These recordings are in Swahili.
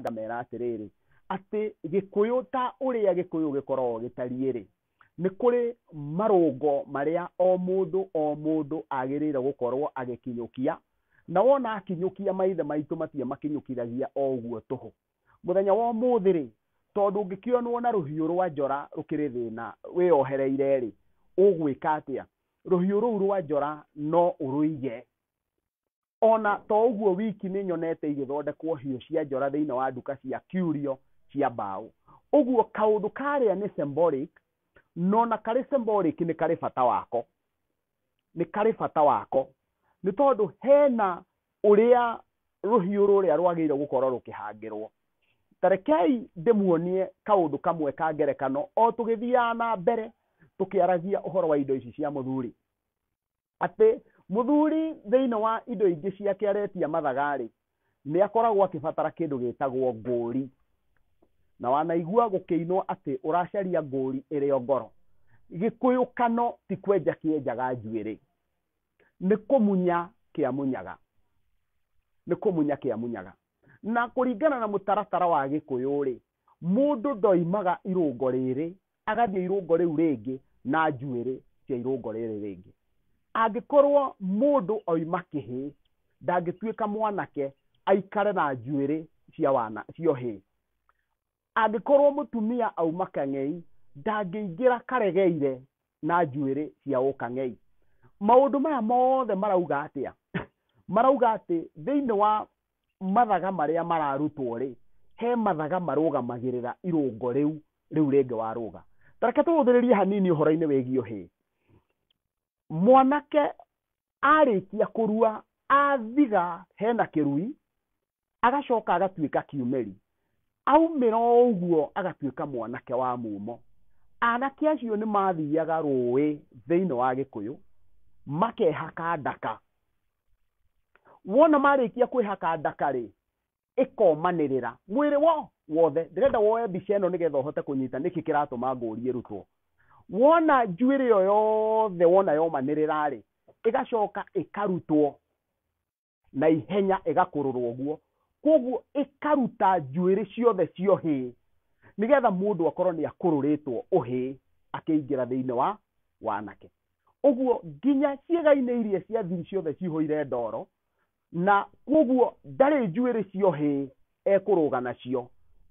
Uganda mera atiriri ati Gikuyu ta uria Gikuyu gikoragwo gitariĩ nĩ kũrĩ marũngo marĩa o mũndũ agĩrĩire gũkorwo agĩkinyũkia, na wona akinyũkia maithe maitũ matiamakinyũkithagia o ũguo tũhũ. Mũthenya wa ũmũthĩ rĩ, tondũ ũngĩkĩonwo na rũhiũ rwa njora rũkĩrĩ thĩna wĩyohereire rĩ, ũgwĩka atĩa? Rũhiũ rũu rwa njora no ũrũige. Ona to ũguo wiki nĩ nyonete igĩthondekwo hiũ cia njora thĩinĩ wa nduka cia Curio cia mbaũ. Ũguo kaũndũ karĩa nĩ symbolic, no na karĩ symbolic nĩ karĩ bata wako. Nĩ karĩ bata wako. Nĩ tondũ hena ũrĩa rũhiũ rũrĩa rwagĩrĩire gũkorwo rũkĩhangĩrwo. Tarekei ndĩmuonie kaũndũ kamwe ka ngerekano o tũgĩthiaga na mbere tũkĩaragia ũhoro wa indo ici cia mũthuri. Atĩ mũthuri thĩinĩ wa indo ingĩ ciake aretia mathagarĩ, nĩ akoragwo akĩbatara kĩndũ gĩtagwo ngũri. Na wanaigua gũkĩinwo atĩ ũracaria ngũri ĩrĩ o ngoro. Gĩkũyũkano ti kwenja kĩenjaga njuĩrĩ, nĩ kũmunya kĩamunyaga. Nĩ kũmunya kĩamunyaga. Na kũringana na mũtaratara wa Gĩkũyũ rĩ, mũndũ ndoimaga irũngo rĩrĩ agathiĩ irũngo rĩu rĩngĩ na njuĩrĩ cia irũngo rĩrĩ rĩngĩ. Angĩkorwo mũndũ oima kĩhĩ, ndangĩtuĩka mwanake aikare na njuĩrĩ cia ũhĩ. Angĩkorwo mũtumia auma kang'ei, ndangĩingĩra karegeire na njuĩrĩ cia ũkang'ei. Maũndũ maya mothe marauga atĩa? Marauga atĩ thĩinĩ wa mathaga marĩa mararutwo rĩ, he mathaga marũgamagĩrĩra irũngo rĩu rĩngĩ warũga. Tareke tũhũthĩrĩrie hanini ũhoro-inĩ wĩgiĩ ũhĩ. Mwanake arĩkia kũrua athiga hena kĩrui, agacoka agatuĩka kiumĩri. Aumĩra ũguo agatuĩka mwanake wa mumo. Anake acio nĩ mathiaga rũĩ thĩinĩ wa Gĩkũyũ, makehaka ndaka. Wona marĩkia kwĩhaka ndaka rĩ, ĩkomanĩrĩra mwĩrĩ wothe. Ndĩrenda woe mbica ĩno nĩgetha ũhote kũnyita nĩkĩ kĩratũma ngũri ĩrutwo. Wona njuĩrĩ ĩyo yothe wona yomanĩrĩra rĩ, ĩgacoka ĩkarutwo na ihenya, ĩgakũrũrwo ũguo. Koguo ĩkaruta njuĩrĩ ciothe cia ũhĩ, nĩgetha mũndũ akorwo nĩ akũrũrĩtwo ũhĩ akĩingĩra thĩinĩ wa wanake. Ũguo nginya ciĩga-inĩ iria cia thiri ciothe cihũire ndoro, na koguo ndarĩ njuĩrĩ cia ũhĩ ekũrũga nacio,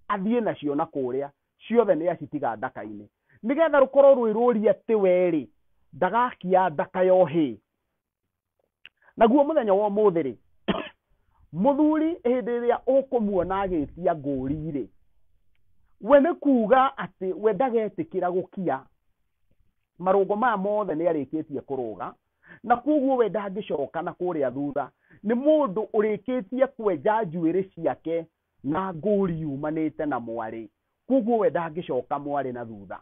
athiĩ nacio na kũrĩa, ciothe nĩ acitiga ndaka-inĩ. Nĩgetha rũkorwo rwĩ rũri atĩ we rĩ, ndagakia ndaka ya ũhĩ. Naguo mũthenya wa ũmũthĩ rĩ, mũthuri hĩndĩ ĩrĩa ũkũmuona agĩtia ngũri rĩ, we nĩ kuga atĩ we ndagetĩkĩra gũkia. Marũngo maya mothe nĩ arĩkĩtie kũrũga, na koguo we ndangĩcoka na kũrĩa thutha. Nĩ mũndũ ũrĩkĩtie kwenja njuĩrĩ ciake na ngũri yumanĩte na mwarĩ, koguo we ndangĩcoka mwarĩ na thutha.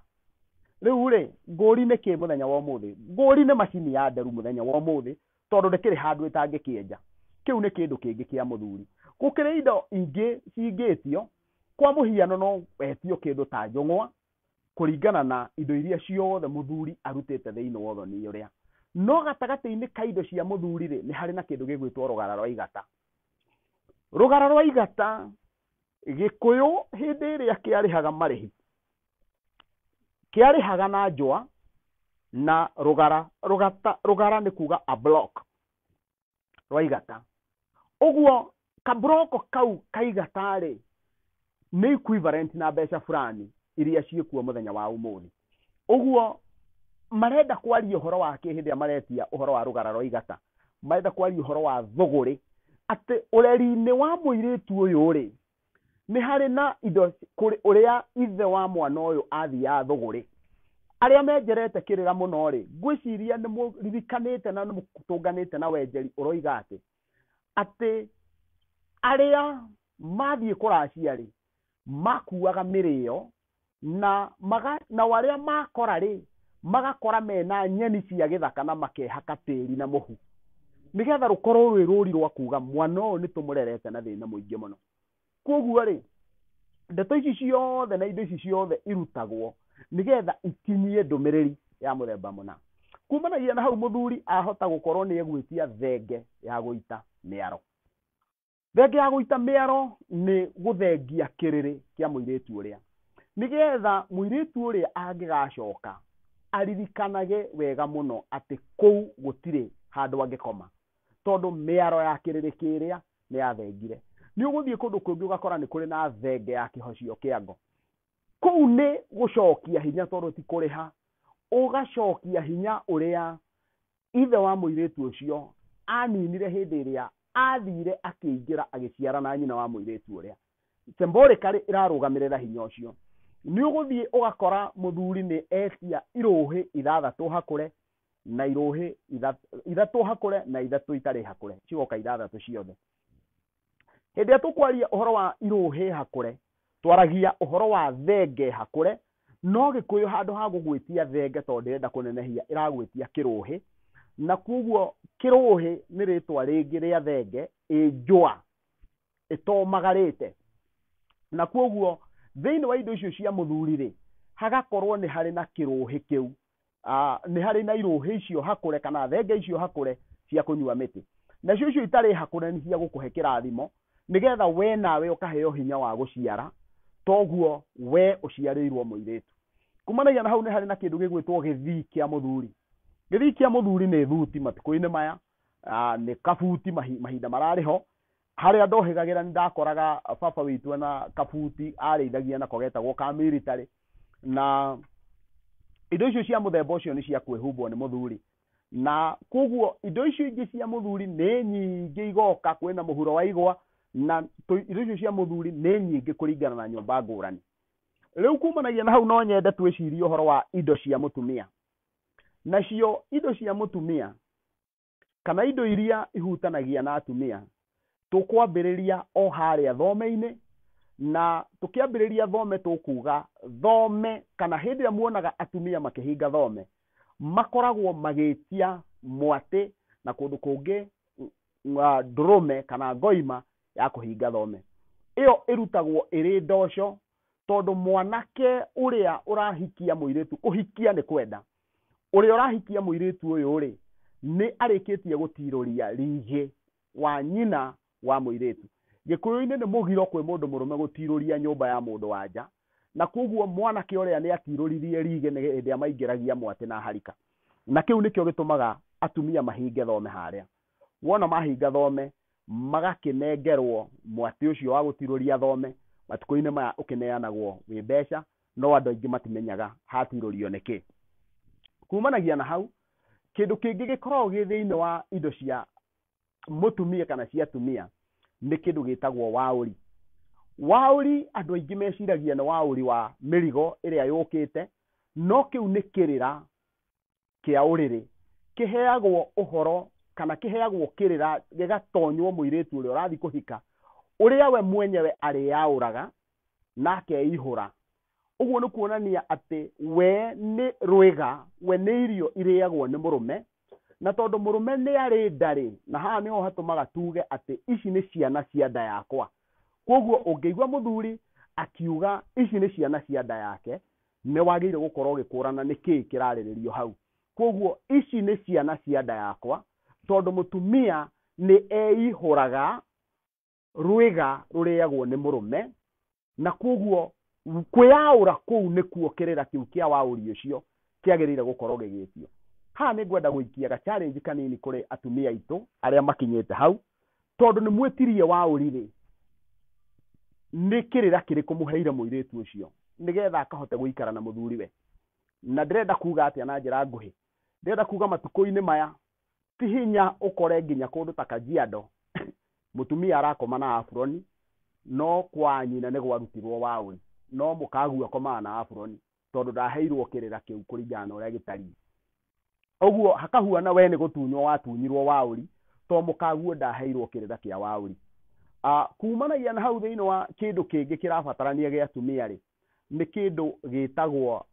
Rĩu rĩ, ngũri nĩ kĩ mũthenya wa ũmũthĩ? Ngũri nĩ macini ya nderu mũthenya wa ũmũthĩ, tondũ ndĩkĩrĩ handũ ĩtangĩkĩenja. Kĩu nĩ kĩndũ kĩngĩ kĩa mũthuri. Gũkĩrĩ indo ingĩ cingĩtio, kwa mũhiano no wetio kĩndũ ta njũng'wa, kũringana na indo iria ciothe mũthuri arutĩte thĩinĩ wa ũthoni ũrĩa. No gatagatĩ-inĩ ka indo cia mũthuri rĩ, nĩ harĩ na kĩndũ gĩgwĩtwo rũgara rwa igata. Rũgara rwa igata, Gĩkũyũ hĩndĩ ĩrĩa kĩarĩhaga marĩhi, kĩarĩhaga na njũa na rũgara. Rũgara nĩ kuga a block rwa igata. Ũguo kabroko kau ka igata rĩ, nĩ equivalent na mbeca fulani iria ciĩkuo mũthenya wa ũmũthĩ. Ũguo marenda kwaria ũhoro wa kĩ hĩndĩ ĩrĩa maretia ũhoro wa rũgara rwa igata? Marenda kwaria ũhoro wa thũgũrĩ, atĩ ũreri-inĩ wa mũirĩtu ũyũ rĩ, nĩ harĩ na indo ũrĩa ithe wa mwana ũyũ athiaga thũgũrĩ. Arĩa menjerete kĩrĩra mũno rĩ, ngwĩciria nĩ mũririkanĩte na nĩ mũtũnganĩte na wenjeri ũroiga atĩ arĩa mathiĩ kũracia rĩ, makuaga mĩrĩo na arĩa makora rĩ, magakora mena nyeni cia gĩthaka na makehaka tĩri na mũhu, nĩgetha rũkorwo rwĩ rũri rwa kuga mwana ũyũ nĩ tũmũrerete na thĩna mũingĩ mũno. Koguo rĩ, ndeto ici ciothe na indo ici ciothe irutagwo nĩgetha ikinyie ndũmĩrĩri ya mũthemba mũna. Kumanagia na hau mũthuri ahota gũkorwo nĩ egwĩtia thenge ya gũita mĩaro. thenge ya gũita mĩaro nĩ gũthengia kĩrĩrĩ kĩa mũirĩtu ũrĩa, nĩgetha mũirĩtu ũrĩa angĩgacoka aririkanage wega mũno atĩ kũu gũtirĩ handũ angĩkoma, tondũ mĩaro ya kĩrĩrĩ kĩrĩa nĩ yathengire. Nĩ ũgũthiĩ kũndũ kũngĩ ũgakora nĩ kũrĩ na thenge ya kĩhocio kĩa ngo, kũu nĩ gũcokia hinya, tondũ ti kũrĩha, ũgacokia hinya ũrĩa ithe wa mũirĩtu ũcio aninire hĩndĩ ĩrĩa athire akĩingĩra agĩciara na nyina wa mũirĩtu ũrĩa. Symbolically ĩrarũgamĩrĩra hinya ũcio. Nĩ ũgũthiĩ ũgakora mũthuri nĩ etia irũhĩ 6 hakũre na irũhĩ 3 hakũre na 3 itarĩ hakũre, cigoka 6 ciothe. Hĩndĩ ĩrĩa tũkwaria ũhoro wa irũhĩ hakũre, twaragia ũhoro wa thenge hakũre, no Gĩkũyũ handũ ha gũgwĩtia thenge tondũ ndĩrenda kũnenehia ĩragwĩtia kĩrũhĩ, na koguo kĩrũhĩ nĩ rĩtwa rĩngĩ rĩa thenge njũa ĩtomagarĩte, na koguo thĩinĩ wa indo icio cia mũthuri rĩ, hagakorwo nĩ harĩ na kĩrũhĩ kĩu, nĩ harĩ na irũhĩ icio hakũre kana thenge icio hakũre cia kũnyua mĩtĩ, nacio icio itarĩ hakũre nĩ cia gũkũhe kĩrathimo, nĩgetha we nawe ũkaheo hinya wa gũciara, toguo we ũciarĩirwo mũirĩtu. Kumanagia na hau nĩ harĩ na kĩndũ gĩgwĩtwo gĩthii kĩa mũthuri. Gĩthii kĩa mũthuri nĩ thuti matukũ-inĩ maya, nĩ kabuti mahinda mararĩ ho, harĩa ndohĩgagĩra nĩ ndakoraga baba witũ na kabuti arĩithagia nako getagwo ka military, na indo icio cia mũthemba ũcio nĩ cia kwĩhumbwo nĩ mũthuri, na koguo indo icio ingĩ cia mũthuri nĩ nyingĩ igoka, kwĩna mũhuro wa igwa, na indo icio cia mũthuri nĩ nyingĩ kũringana na nyũmba ngũrani. Rĩu kumanagia na hau no nyende twĩcirie ũhoro wa indo cia mũtumia. Nacio indo cia mũtumia kana indo iria ihutanagia na atumia, tũkwambĩrĩria o harĩa thome-inĩ, na tũkĩambĩrĩria thome tũkuga thome, kana hĩndĩ ĩrĩa muonaga atumia makĩhinga thome, makoragwo magĩtia mwatĩ na kũndũ kũngĩ ndũrũme kana ngoima ya kũhinga thome. Ĩyo ĩrutagwo ĩrĩ ndoco, tondũ mwanake ũrĩa ũrahikia mũirĩtu, kũhikia nĩ kwenda, ũrĩa ũrahikia mũirĩtu ũyũ rĩ, nĩ arĩkĩtie gũtirũria rigi wa nyina wa mũirĩtu. Gĩkũyũ-inĩ nĩ mũgiro kwĩ mũndũ mũrũme gũtirũria nyũmba ya mũndũ wa nja, na koguo mwanake ũrĩa nĩ atirũririe rigi nĩ hĩndĩ ĩrĩa maingĩragia mwatĩ na harika, na kĩu nĩkĩo gĩtũmaga atumia mahinge thome harĩa. Wona mahinga thome magakĩnengerwo mwatĩ ũcio wa gũtirũria thome, matukũ-inĩ maya ũkĩneanagwo wĩ mbeca, no andũ aingĩ matimenyaga hatirũrio nĩkĩ. Kumanagia na hau, kĩndũ kĩngĩ gĩkoragwo gĩ thĩinĩ wa indo cia mũtumia kana cia atumia nĩ kĩndũ gĩtagwo waũri. Waũri andũ aingĩ meciragia nĩ waũri wa mĩrigo ĩrĩa yũkĩte, no kĩu nĩ kĩrĩra kĩa ũrĩrĩ, kĩheagwo ũhoro kana kĩheagwo kĩrĩra gĩgatonywo mũirĩtu ũrĩa ũrathiĩ kũhika, ũrĩa we mwenyewe arĩyaũraga na akeihũra. Ũguo nĩ kuonania atĩ we nĩ rwĩga, we nĩ irio irĩagwo nĩ mũrũme, na tondũ mũrũme nĩ arĩ ndarĩ, na haha nĩho hatũmaga tuge atĩ ici nĩ ciana cia nda yakwa. Koguo ũngĩigua mũthuri akiuga ici nĩ ciana cia nda yake, nĩ wagĩrĩire gũkorwo ũgĩkũrana nĩkĩĩ kĩrarĩrĩrio hau. Koguo ici nĩ ciana cia nda yakwa, tondũ mũtumia nĩ eihũraga rwĩga rũrĩagwo nĩ mũrũme, na koguo kwĩyaũra kũu nĩkuo kĩrĩra kĩu kĩa waũri ũcio kĩagĩrĩire gũkorwo gĩgĩtio. Haha nĩ ngwenda gũikia ga-challenge kanini kũrĩ atumia aitũ arĩa makinyĩte hau, tondũ nĩ mwĩtirie waũri rĩ, nĩ kĩrĩra kĩrĩkũ mũheire mũirĩtu ũcio nĩgetha akahote gũikara na mũthuri we. Na ndĩrenda kuga atĩa na njĩra nguhĩ, ndĩrenda kuga matukũ-inĩ maya ti hinya ũkore nginya kũndũ ta Kajiado mũtumia arakoma na aburoni, no kwa nyina nĩ gwarutirwo waũri, no mũkagu akomaga na aburoni tondũ ndaheirwo kĩrĩra kĩu kũringana na ũrĩa gĩtariĩ. Ũguo hakahuana we nĩ gũtunywo watunyirwo waũri, to mũkaguo ndaheirwo kĩrĩra kĩa waũri. Kumanagia na hau thĩinĩ wa kĩndũ kĩngĩ kĩrabatarania gĩa atumia rĩ, nĩ kĩndũ gĩtagwo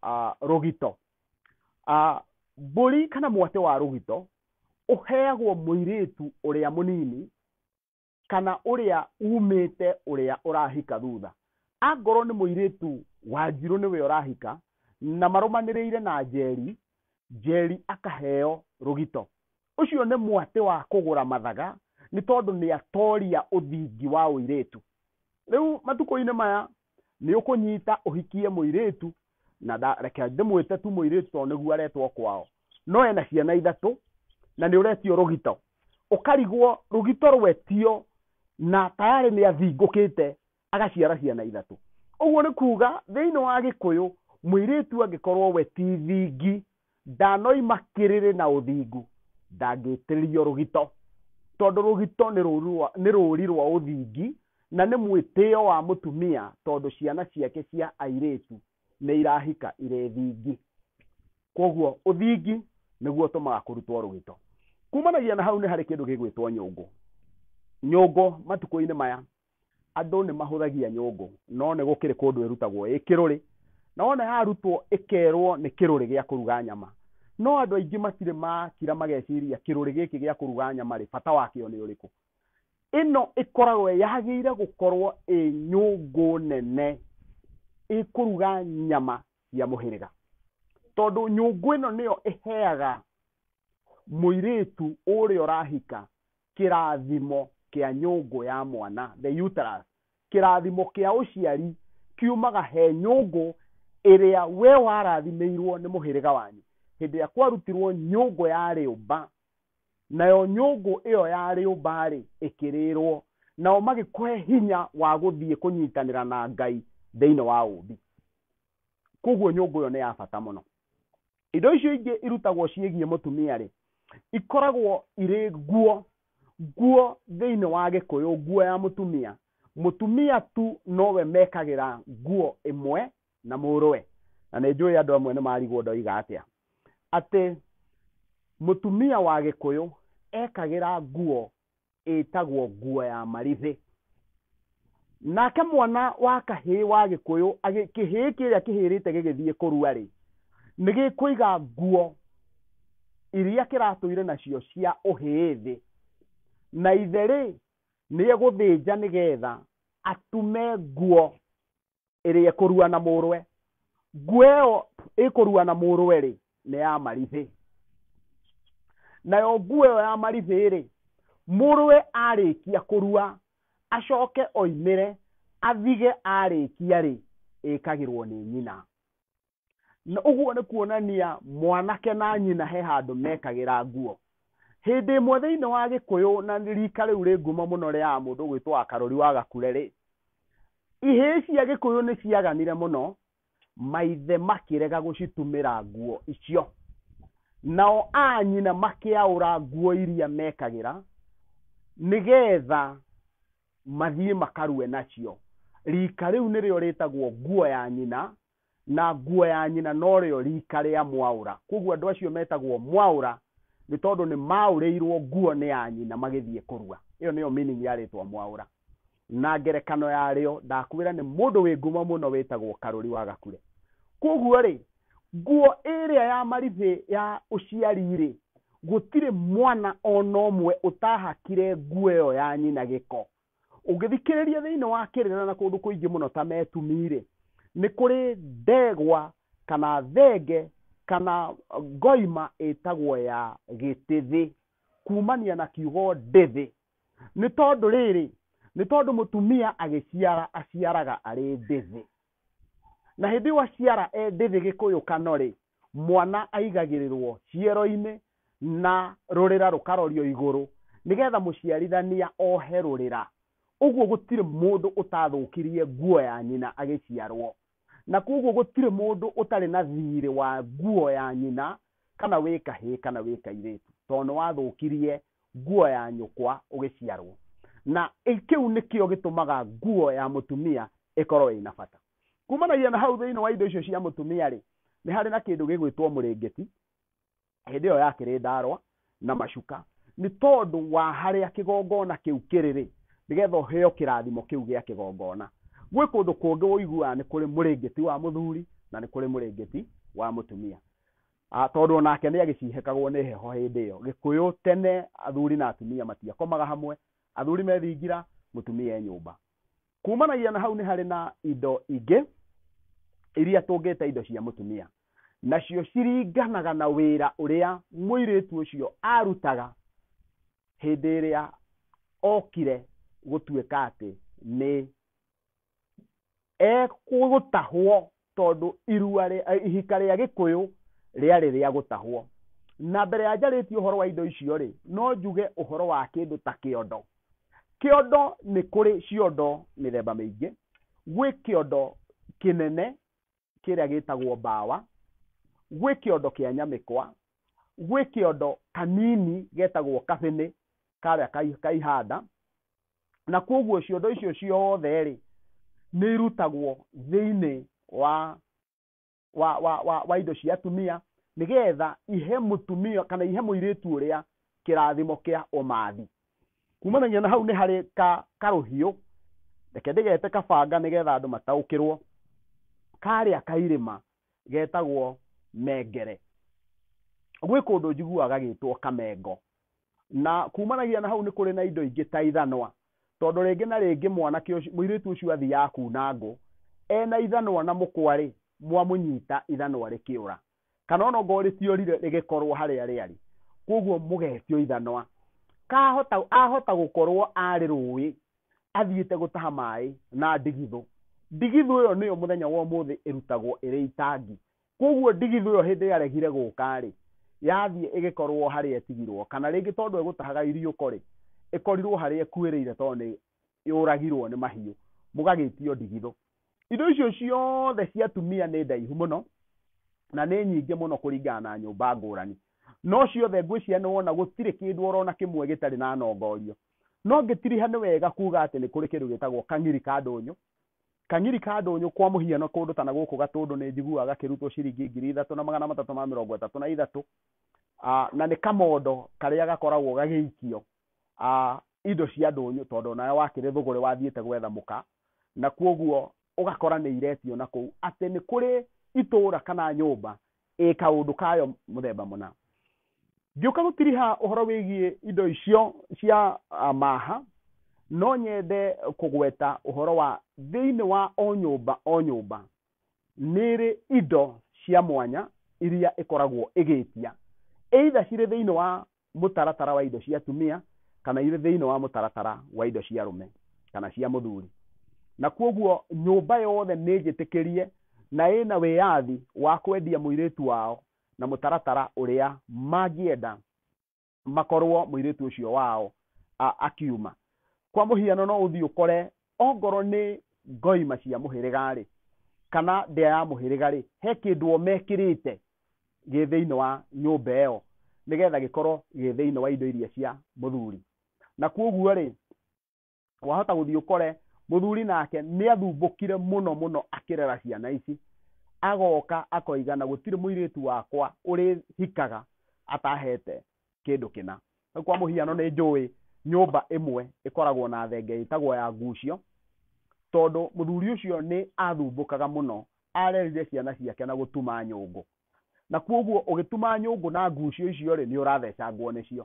rũgito. Mbũri kana mwatĩ wa rũgito ũheagwo mũirĩtu ũrĩa mũnini kana ũrĩa umĩte ũrĩa ũrahika thutha. Angorwo nĩ mũirĩtu wa njirũ nĩwe ũrahika na marũmanĩrĩire na njeri akaheo rũgito. Ũcio nĩ mwatĩ wa kũgũra mathaga nĩ tondũ nĩ atoria ũthingi wa ũirĩtu. Rĩu matukũ-inĩ maya nĩ ũkũnyita ũhikie mũirĩtu, na reke ndĩmwĩte tu mũirĩtu tondũ nĩguo aretwo kwao, no ena ciana ithatũ na nĩ ũretio rũgito, ũkarigwo rũgito rwetio na tayarĩ nĩ athingũkĩte agaciara ciana ithatũ. Ũguo nĩ kuga thĩinĩ wa Gĩkũyũ mũirĩtu angĩkorwo we ti thingi, ndanoima kĩrĩrĩ na ũthingu, ndangĩtĩrĩrio rũgito, tondũ rũgito nĩ rũri rwa ũthingi na nĩ mwĩtĩo wa mũtumia, tondũ ciana ciake cia airĩtu nĩ irahika irĩ thingi. Koguo ũthingi nĩguo ũtũmaga kũrutwo rũgito. Kumanagia na hau nĩ harĩ kĩndũ gĩgwĩtwo nyũngũ. Nyũngũ matukũ-inĩ maya andũ nĩ mahũthagia nyũngũ, no nĩ gũkĩrĩ kũndũ ĩrutagwo ĩ kĩrũrĩ, na wona yarutwo ĩkerwo nĩ kĩrũrĩ gĩa kũruga nyama, no andũ aingĩ matirĩ makira mageciria kĩrũrĩ gĩkĩ gĩa kũruga nyama rĩ, bata wakĩo nĩ ũrĩkũ. Ĩno ĩkoragwo yagĩrĩire gũkorwo ĩ nyũngũ nene ĩkũruga nyama cia mũhĩrĩga, tondũ nyũngũ ĩno nĩyo ĩheaga mũirĩtu ũrĩa ũrahika kĩrathimo kĩa nyũngũ ya mwana, the uterus, kĩrathimo kĩa ũciari kiumaga he nyũngũ ĩrĩa we warathimĩirwo nĩ mũhĩrĩga wanyu. Hĩndĩ ĩrĩa kwarutirwo nyũngũ ya rĩũmba, nayo nyũngũ ĩyo ya rĩũmba rĩ ĩkĩrĩrwo, nao magĩkũhe hinya wa gũthiĩ kũnyitanĩra na Ngai thĩinĩ wa ũmbi. Koguo nyũngũ ĩyo nĩ ya bata mũno. Indo icio ingĩ irutagwo ciĩgiĩ mũtumia rĩ, ikoragwo irĩ nguo thĩinĩ wa Gĩkũyũ, nguo ya mũtumia. Mũtumia tu nowe mekagĩra nguo ĩmwe na mũrũwe, na nĩ njũĩ andũ amwe nĩ marigwo ndoiga atĩa, atĩ mũtumia wa Gĩkũyũ ekagĩra nguo ĩtagwo nguo ya marithĩ. Nake mwana wa kahĩĩ wa Gĩkũyũ, kĩhĩĩ kĩrĩa kĩhĩrĩte gĩgĩthiĩ kũrua rĩ, nĩ gĩkũiga nguo iria kĩratũire nacio cia ũhĩĩ thĩ, na ithe rĩ nĩ egũthĩnja nĩgetha atume nguo ĩrĩa ĩkũrua na mũrũwe. Nguo ĩyo ĩkũrua na mũrũwe rĩ nĩ ya marithĩ. Nayo nguo ĩyo ya marithĩ rĩ, mũrũwe arĩkia kũrua acoke oimĩre athige arĩkia rĩ, ĩkagĩrwo nĩ nyina. Na ũguo nĩ kuonania mwanake na nyina he handũ mekagĩra nguo. Hĩndĩ ĩmwe thĩinĩ wa Gĩkũyũ, na rika rĩu rĩ ngumo mũno rĩa mũndũ gwĩtwo Karũri wa Gakure rĩ, ihĩĩ cia Gĩkũyũ nĩ ciaganire mũno, maithe makĩrega gũcitumĩra nguo icio, nao anyina makĩaũra nguo iria mekagĩra nĩgetha mathiĩ makarue nacio. Rika rĩu nĩrĩo rĩtagwo nguo ya nyina, na nguo ya nyina norĩo rika rĩa mwaũra. Koguo andũ acio metagwo mwaũra nĩ tondũ nĩ maũrĩirwo nguo nĩ ya nyina magĩthiĩ kũrua. Ĩyo nĩyo meaning ya rĩtwa mwaũra. Na ngerekano yarĩo ndakwĩra nĩ mũndũ wĩ ngumo mũno wĩtagwo Karũri wa Gakure. Koguo rĩ, nguo ĩrĩa ya marithĩ ya ũciari rĩ, gũtirĩ mwana ona ũmwe ũtahakire nguo ĩyo ya nyina gĩko. Ũngĩthikĩrĩria thĩinĩ wa Kĩrĩra na kũndũ kũingĩ mũno ta Metumire, nĩ kũrĩ ndegwa kana thenge kana ngoima ĩtagwo ya gĩtĩthĩ, kumania na kiugo ndĩthĩ. Nĩ tondũ rĩrĩ, nĩ tondũ mũtumia agĩciara aciaraga arĩ ndĩthĩ, na hĩndĩ ĩyo aciara ndĩthĩ Gĩkũyũ kano rĩ, mwana aigagĩrĩrwo ciero-inĩ na rũrĩra rũkarorio igũrũ nĩgetha mũciarithania ohe rũrĩra. Ũguo gũtirĩ mũndũ ũtathũkirie nguo ya nyina agĩciarwo, na koguo gũtirĩ mũndũ ũtarĩ na thirĩ wa nguo ya nyina, kana wĩ kahĩĩ kana wĩ kairĩtu, tondũ nĩ wathũkirie nguo ya nyũkwa ũgĩciarwo. Na kĩu nĩkĩo gĩtũmaga nguo ya mũtumia ĩkorwo ĩna bata. Kumanagia na hau thĩinĩ wa indo icio cia mũtumia rĩ, nĩ harĩ na kĩndũ gĩgwĩtwo mũrĩngĩti. Hĩndĩ ĩyo yakĩrĩ ndarwa na macuka, nĩ tondũ wa harĩa kĩgongona kĩu kĩrĩ, nĩgetha ũheo kĩrathimo kĩu gĩa kĩgongona. Gwĩ kũndũ kũngĩ ũiguaga nĩ kũrĩ mũrĩngĩti wa mũthuri na nĩ kũrĩ mũrĩngĩti wa mũtumia. Tondũ onake nĩ agĩcihĩkagwo nĩ heho hĩndĩ ĩyo. Gĩkũyũ tene athuri na atumia matiakomaga hamwe, athuri methingira, mũtumia e nyũmba. Kumanagia na hau nĩ harĩ na indo ingĩ iria tũngĩta indo cia mũtumia, nacio ciringanaga na wĩra ũrĩa mũirĩtu ũcio arutaga hĩndĩ ĩrĩa okire gũtuĩka atĩ nĩ egũtahwo tondũ ihika rĩa Gĩkũyũ rĩarĩ rĩa gũtahwo. Na mbere ya njarĩtie ũhoro wa indo icio rĩ, no njuge ũhoro wa kĩndũ ta kĩondo. Kĩondo nĩ kũrĩ ciondo mĩthemba mĩingĩ. Gwĩ kĩondo kĩnene kĩrĩa gĩtagwo mbawa, gwĩ kĩondo kĩa nyamĩkwa, gwĩ kĩondo kanini getagwo kabĩnĩ karĩa kaihanda, na koguo ciondo icio ciothe rĩ nĩ irutagwo thĩinĩ wa indo cia atumia nĩgetha ihe mũtumia kana ihe mũirĩtu ũrĩa kĩrathimo kĩa ũmathi. Kumanagia na hau nĩ harĩ karũhiũ, reke ndĩgete kabanga nĩgetha andũ mataũkĩrwo, karĩa kairĩma getagwo mengere. Gwĩ kũndũ njiguaga gĩtwo kamengo, na kumanagia na hau nĩ kũrĩ na indo ingĩ ta ithanwa, tondũ rĩngĩ na rĩngĩ mwanake mũirĩtu ũcio athiaga kuna ngũ ena ithanwa na mũkwarĩ mwamũnyita ithanwa rĩkĩũra, kana ona ngo rĩtiorire rĩgĩkorwo harĩa rĩarĩ, koguo mũgetio ithanwa. Ahota gũkorwo arĩ rũĩ athiĩte gũtaha maĩ na ndigithũ. Ndigithũ ĩyo nĩyo mũthenya wa ũmũthĩ ĩrutagwo ĩrĩ itangi, koguo ndigithũ ĩyo hĩndĩ yaregire gũka rĩ yathiĩ ĩgĩkorwo harĩa ĩtigirwo, kana rĩngĩ tondũ ĩgũtahaga irio korĩ ĩkorirwo harĩa ĩkuĩrĩire tondũ nĩ yũragirwo nĩ mahiũ, mũgagĩtio ndigithũ. Indo icio ciothe cia atumia nĩ ndaihu mũno na nĩ nyingĩ mũno kũringana na nyũmba ngũrani, no ciothe ngwĩciria nĩ wona gũtirĩ kĩndũ orona kĩmwe gĩtarĩ na nongorio. No ngĩtiriha nĩ wega kuga atĩ nĩ kũrĩ kĩndũ gĩtagwo kang'iri ka ndũnyũ. Kang'iri ka ndũnyũ kwa mũhiano kũndũ ta na gũkũ Gatũndũ nĩ njiguaga kĩrutwo ciringi 3,333, na nĩ kamondo karĩa gakoragwo gagĩikio indo cia ndũnyũ, tondũ nayo wakĩrĩ thũgũrĩ wathiĩte gwetha mũka, na koguo ũgakora nĩ iretio na kũu atĩ nĩ kũrĩ itũũra kana nyũmba kaũndũ kayo mũthemba mũna. Ngĩũka gũtiriha ũhoro wĩgiĩ indo icio cia maha, no nyende kũgweta ũhoro wa thĩinĩ wa o nyũmba nĩrĩ indo cia mwanya iria ĩkoragwo ĩgĩtia, either cirĩ thĩinĩ wa mũtaratara wa indo cia atumia kana irĩ thĩinĩ wa mũtaratara wa indo cia arũme kana cia mũthuri. Na koguo nyũmba yothe nĩ njĩtĩkĩrie na ĩna wĩyathi wa kwendia mũirĩtu wao na mũtaratara ũrĩa mangĩenda makorwo mũirĩtu ũcio wao akiuma. Kwa mũhiano no ũthiĩ ũkore ongorwo nĩ ngoima cia mũhĩrĩga rĩ kana ndĩa ya mũhĩrĩga rĩ, he kĩndũ o mekĩrĩte gĩ thĩinĩ wa nyũmba ĩyo nĩgetha gĩkorwo gĩ thĩinĩ wa indo iria cia mũthuri. Na koguo rĩ wahota gũthiĩ ũkore mũthuri nake nĩ athumbũkire mũno akĩrera ciana ici, agoka akoiga na gũtirĩ mũirĩtu wakwa ũrĩhikaga atahete kĩndũ kĩna. Kwa mũhiano nĩ njũĩ nyũmba ĩmwe ĩkoragwo na thenge ĩtagwo ya ngucio, tondũ mũthuri ũcio nĩ athumbũkaga mũno arerire ciana ciake na gũtuma nyũngũ, na koguo ũgĩtuma nyũngũ na ngucio icio rĩ nĩ ũrathecangwo nĩcio.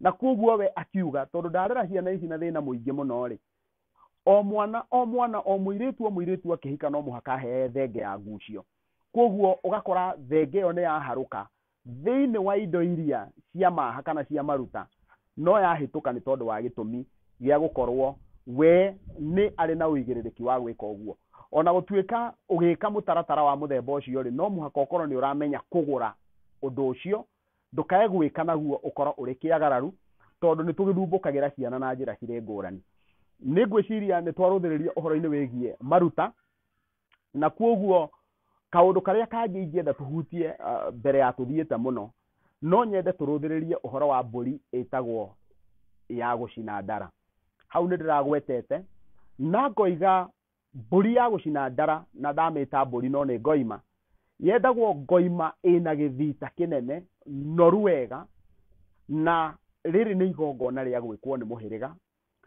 Na koguo we akiuga tondũ ndarera ciana ici na thĩna mũingĩ mũno rĩ, o mwana o mũirĩtu akĩhika no mũhaka ahee thenge ya ngucio. Koguo ũgakora thenge ĩyo nĩ yaharũka thĩinĩ wa indo iria cia maha kana cia maruta, no yahĩtũka nĩ tondũ wa gĩtũmi gĩa gũkorwo we nĩ arĩ na ũigĩrĩrĩki wa gwĩka ũguo. Ona gũtuĩka ũgĩka mũtaratara wa mũthemba ũcio rĩ, no mũhaka ũkorwo nĩ ũramenya kũgũra ũndũ ũcio, ndũkae gwĩka naguo ũkorwo ũrĩ kĩagararu, tondũ nĩ tũgĩthumbũkagĩra ciana na njĩra cirĩ ngũrani. Nĩ ngwĩciria nĩ twarũthĩrĩria ũhoro-inĩ wĩgiĩ maruta, na koguo kaũndũ karĩa kangĩ ingĩenda tũhutie mbere ya tũthiĩte mũno, no nyende tũrũthĩrĩrie ũhoro wa mbũri ĩtagwo ya gũcina ndara. Hau nĩ ndĩragwetete na ngoiga mbũri ya gũcina ndara, na ndamĩta mbũri no nĩ ngoima, yendagwo ngoima ĩna gĩthita kĩnene noru wega, na rĩrĩ nĩ igongona rĩa gwĩkwo nĩ mũhĩrĩga,